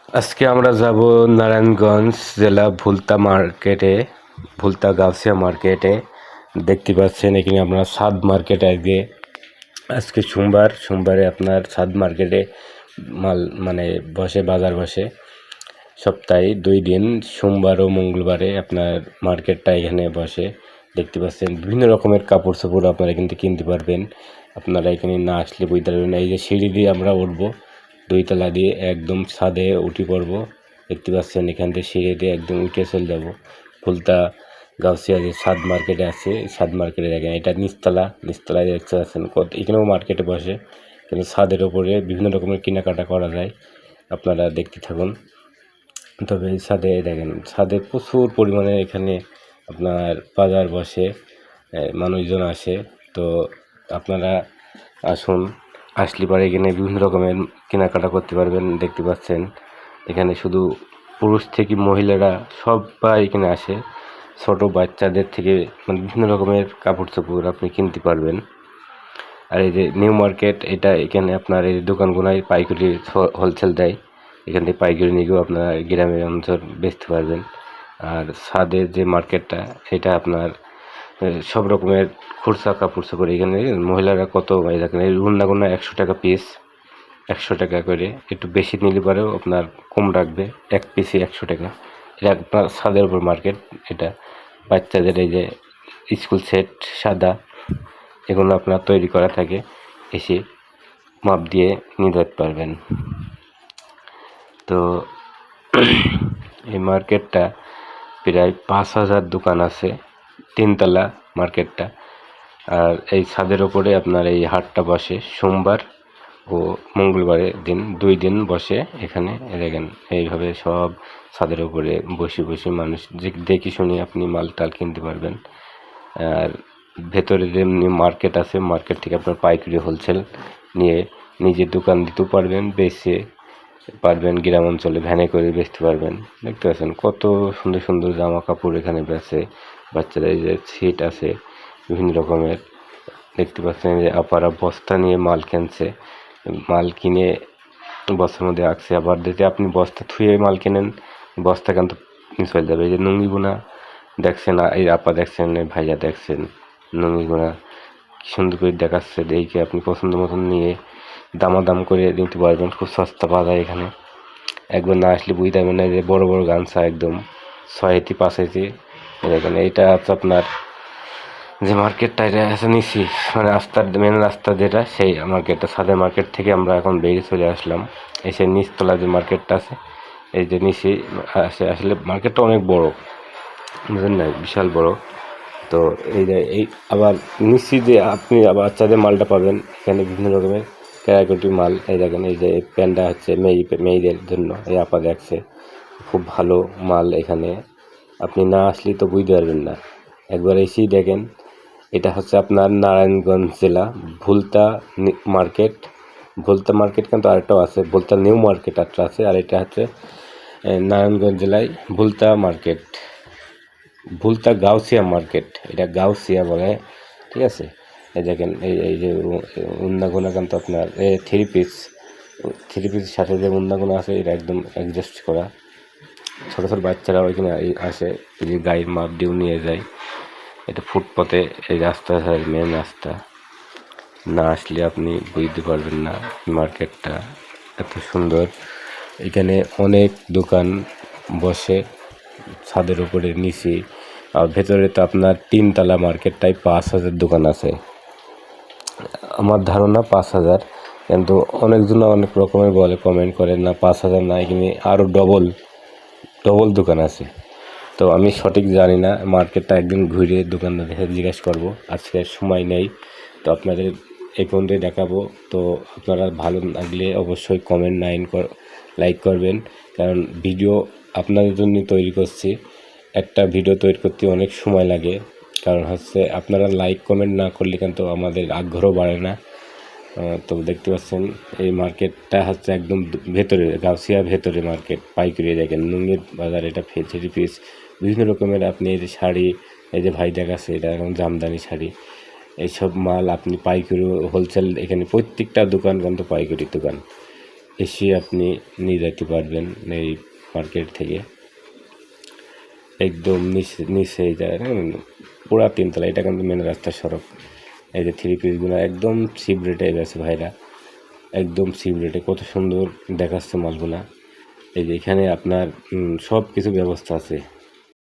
আজকে আমরা যাব নারায়ণগঞ্জ জেলা ভুলতা গাউসিয়া মার্কেটে। দেখতে পাচ্ছেন এখানে আপনার সাদ মার্কেট আজকে সোমবারে আপনার সাদ মার্কেটে মাল মানে বাজার বসে সপ্তাহে 2 দিন, সোমবার ও মঙ্গলবারে আপনার মার্কেটটা এখানে বসে। দেখতে পাচ্ছেন বিভিন্ন রকমের কাপড় চোপড় আপনারা কিন্তু কিনতে পারবেন। আপনারা এখানে না আসলে বুঝতে পারবেন না। এই যে সিঁড়ি দিয়ে আমরা উঠবো, 2 তলা দিয়ে একদম ছাদে উঠে পড়বো। দেখতে পাচ্ছেন এখান থেকে সিঁড়ি দিয়ে একদম উঠে চলে যাবো ফুলতা গাউসিয়া যে সাদ মার্কেটে আছে। সাদ মার্কেটে দেখেন এটা নিচতলায় দেখতে পাচ্ছেন এখানেও মার্কেটে বসে, কিন্তু ছাদের ওপরে বিভিন্ন রকমের কেনাকাটা করা যায়। আপনারা দেখতে থাকুন। তবে এই ছাদে প্রচুর পরিমাণে এখানে আপনার বাজার বসে, মানুষজন আসে। তো আপনারা আসুন, আসলে পরে এখানে বিভিন্ন রকমের কেনাকাটা করতে পারবেন। দেখতে পাচ্ছেন এখানে শুধু পুরুষ থেকে মহিলারা সবাই এখানে আসে, ছোট বাচ্চাদের থেকে মানে বিভিন্ন রকমের কাপড় চোপড় আপনি কিনতে পারবেন। আর এই যে নিউ মার্কেট, এখানে আপনার এই দোকানগুলোয় পাইকারি হোলসেল দেয়। এখান থেকে পাইকারি নিয়েও আপনারা গ্রামের অঞ্চল বেচতে পারবেন। আর ছাদের যে মার্কেটটা, এটা আপনার সব রকমের খুচরা কাপড় চোপড় এখানে মহিলারা কত দেখেন এই উন্নাগুনা 100 টাকা পিস, 100 টাকা করে। একটু বেশি নিলে পরেও আপনার কম রাখবে, এক পিসে 100 টাকা। এটা আপনার ছাদের উপর মার্কেট। এটা বাচ্চাদের এই যে স্কুল সেট সাদা, এগুলো আপনার তৈরি করা থাকে, এসে মাপ দিয়ে নিয়ে যেতে পারবেন। তো এই মার্কেটটা প্রায় 5,000 দোকান আছে, 3 তলা মার্কেটটা। আর এই ছাদের ওপরে আপনার এই হাটটা বসে সোমবার ও মঙ্গলবারে দিন, 2 দিন বসে এখানে। দেখেন এইভাবে সব ছাদের উপরে বসে মানুষ দেখে শুনে আপনি মাল টাল কিনতে পারবেন। আর ভেতরে যেমনি মার্কেট আছে, মার্কেট থেকে আপনার পাইকারি হোলসেল নিয়ে নিজের দোকান দিতেও পারবেন, বেচে পারবেন, গ্রাম অঞ্চলে ভ্যানে করে বেচতে পারবেন। দেখতে পাচ্ছেন কত সুন্দর সুন্দর জামা কাপড় এখানে বেচে। বাচ্চাদের যে সিট আছে বিভিন্ন রকমের। দেখতে পাচ্ছেন যে আপারা বস্তা নিয়ে মাল কিনছে, মাল কিনে বস্তার মধ্যে রাখছে। আবার যদি আপনি বস্তা থুয়ে মাল কেনেন, বস্তা কিন্তু চলে যাবে। এই যে নুঙ্গি বোনা দেখছেন, এই আপা দেখছেন, ভাইয়া দেখছেন, নুঙ্গি বোনা কি সুন্দর করে দেখাচ্ছে। দেখে আপনি পছন্দ মতন নিয়ে দামাদাম করে নিতে পারবেন। খুব সস্তা পাওয়া যায় এখানে। একবার না আসলে বুঝতে পারবেন না যে বড় বড় গামছা একদম 6 ইঞ্চি 5 ইঞ্চি। দেখেন এইটা হচ্ছে আপনার যে মার্কেটটা, এটা আছে নিচি মানে মেন রাস্তা যেটা, সেই মার্কেটটা। ছাদের মার্কেট থেকে আমরা এখন বেরিয়ে চলে আসলাম, এসে নিচতলা যে মার্কেটটা আছে, এই যে নিচে আসলে মার্কেটটা অনেক বড়, বুঝলেন না, বিশাল বড়। তো এই আবার নিচে যে আপনি বাচ্চাদের মালটা পাবেন এখানে, বিভিন্ন রকমের ক্যারাকুটি মাল। এই দেখেন এই যে প্যান্টটা হচ্ছে মেয়েদের জন্য, এই আপা দেখছে, খুব ভালো মাল এখানে। আপনি না আসলে তো বুঝতে পারবেন না, একবার এসেই দেখেন। এটা হচ্ছে আপনার নারায়ণগঞ্জ জেলা মার্কেট। ভুলতা মার্কেট কিন্তু আরেকটাও আছে, ভুলতা নিউ মার্কেট একটা আছে। আর এটা হচ্ছে নারায়ণগঞ্জ জেলায় ভুলতা গাউসিয়া মার্কেট। এটা গাউসিয়া বলে, ঠিক আছে। এই দেখেন এই যে উন্নাগুনা কিন্তু আপনার থ্রি পিসের সাথে যে উন্নাগুনা আছে, এটা একদম অ্যাডজাস্ট করা। ছোটো ছোটো বাচ্চারা ওইখানে আসে, এই যে গাড়ির মাপ দিয়েও নিয়ে যায়। এটা ফুটপথে, এই রাস্তা মেন রাস্তা। না আসলে আপনি বুঝতে পারবেন না মার্কেটটা এত সুন্দর। এখানে অনেক দোকান বসে ছাদের উপরে নিচে। আর ভেতরে তো আপনার 3 তলা মার্কেটটায় 5,000 দোকান আছে। আমার ধারণা 5,000, কিন্তু অনেকজন অনেক রকমের বলে, কমেন্ট করে না 5,000 না, এখানে আরও ডবল দোকান আছে। তো আমি সঠিক জানি না, মার্কেটটা একদিন ঘুরে দোকানদার জিজ্ঞেস করব। আজকে সময় নেই, তো আপনাদের এই পর্যন্তই দেখাবো। তো আপনারা ভালো লাগলে অবশ্যই কমেন্ট লাইক করবেন, কারণ ভিডিও আপনাদের জন্য তৈরি করছি। একটা ভিডিও তৈরি করতে অনেক সময় লাগে, কারণ হচ্ছে আপনারা লাইক কমেন্ট না করলে কিন্তু আমাদের আগ্রহ বাড়ে না। তো দেখতে পাচ্ছেন এই মার্কেটটা হচ্ছে একদম ভেতরে, গাউসিয়া ভেতরে মার্কেট। পাইকারি দেখেন নুঙ্গির বাজার, এটা থ্রি পিস বিভিন্ন রকমের। আপনি এই যে শাড়ি, এই যে ভাই দেখাচ্ছে, এটা এখন জামদানি শাড়ি, এইসব মাল আপনি পাইকারি হোলসেল। এখানে প্রত্যেকটা দোকান কিন্তু পাইকারি দোকান। এসে আপনি নিয়ে যেতে পারবেন এই মার্কেট থেকে। একদম নিচে এই জায়গায় পুরা 3 তলা, এটা কিন্তু মেন রাস্তার সড়ক। এই যে 3 পিসগুলো একদম চিপ রেটে গেছে ভাইরা, একদম চিপ রেটে। কত সুন্দর দেখাচ্ছে মালগুলা। এই যে এখানে আপনার সব কিছু ব্যবস্থা আছে।